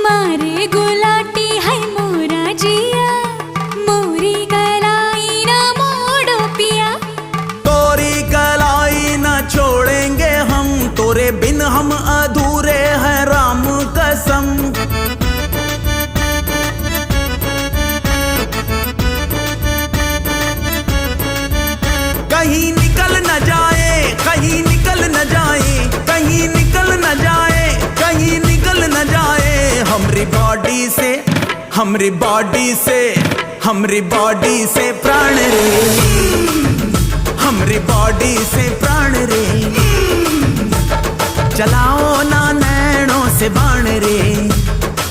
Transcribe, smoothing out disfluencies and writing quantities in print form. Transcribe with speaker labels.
Speaker 1: मारे गुलाटी है मोरा जिया, मोरी कलाई ना मोड़ो पिया।
Speaker 2: तोरी कलाई ना छोड़ेंगे हम, तोरे बिन हम अधूरे हैं राम कसम। कहीं निकल न जाए, कहीं निकल न जाए, कहीं निकल न जाए, कहीं निकल न जाए हमरी बॉडी से, हमरी बॉडी से, हमरी बॉडी से प्राण रे, हमरी बॉडी से प्राण रे। चलाओ ना नैनों से बाण रे।